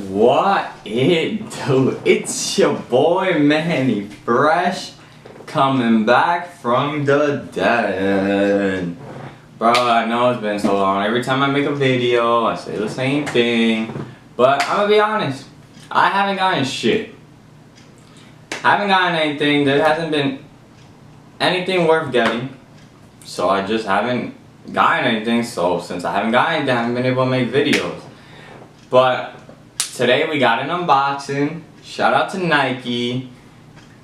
What it do? It's your boy Manny Fresh coming back from the dead. Bro, I know it's been so long. Every time I make a video, I say the same thing. But I'm gonna be honest, I haven't gotten shit. I haven't gotten anything. There hasn't been anything worth getting. So I just haven't gotten anything. So since I haven't gotten anything, I haven't been able to make videos. But today we got an unboxing. Shout out to Nike.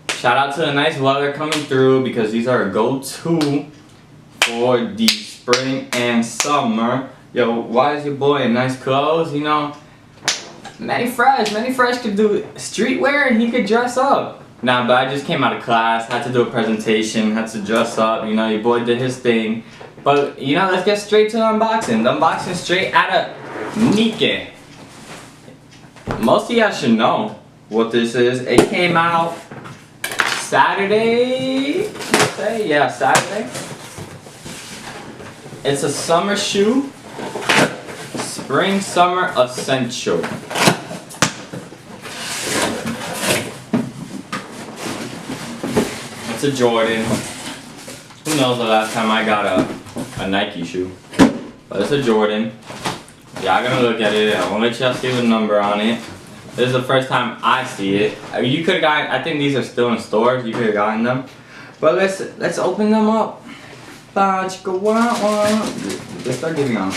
Shout out to the nice weather coming through because these are a go-to for the spring and summer. Yo, why is your boy in nice clothes? You know, Manny Fresh could do streetwear and he could dress up. Nah, but I just came out of class, had to do a presentation, had to dress up. You know, your boy did his thing. But you know, let's get straight to the unboxing. The unboxing straight out of Nike. Most of y'all should know what this is. It came out Saturday, yeah, Saturday. It's a summer shoe, spring summer essential. It's a Jordan. Who knows the last time I got a Nike shoe? But it's a Jordan. Y'all gonna look at it. I won't let y'all see the number on it. This is the first time I see it. You could have gotten. I think these are still in stores. You could have gotten them. But let's open them up. Let's start getting on.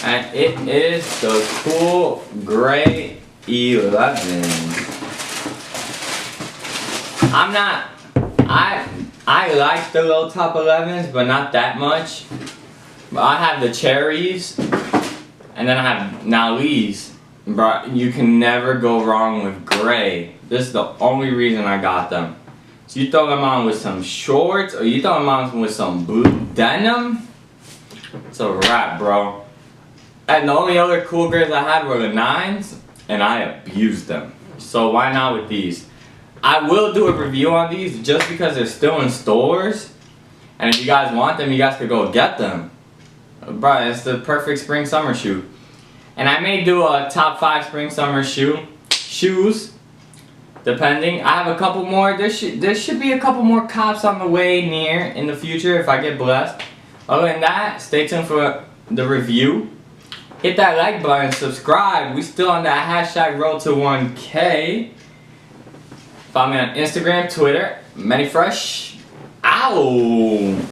And it is the cool gray 11. I like the low top 11s, but not that much. But I have the cherries, and then I have now these. Bro, you can never go wrong with gray. This is the only reason I got them. So you throw them on with some shorts, or you throw them on with some blue denim, it's a wrap, bro. And the only other cool grays I had were the 9s, and I abused them. So why not with these? I will do a review on these just because they're still in stores. And if you guys want them, you guys could go get them. Bro, it's the perfect spring summer shoe. And I may do a top 5 spring summer shoes. Depending. I have a couple more. There should be a couple more cops on the way near in the future if I get blessed. Other than that, stay tuned for the review. Hit that like button, subscribe. We still on that hashtag road to 1K. Follow me on Instagram, Twitter, Manny Fresh. Ow!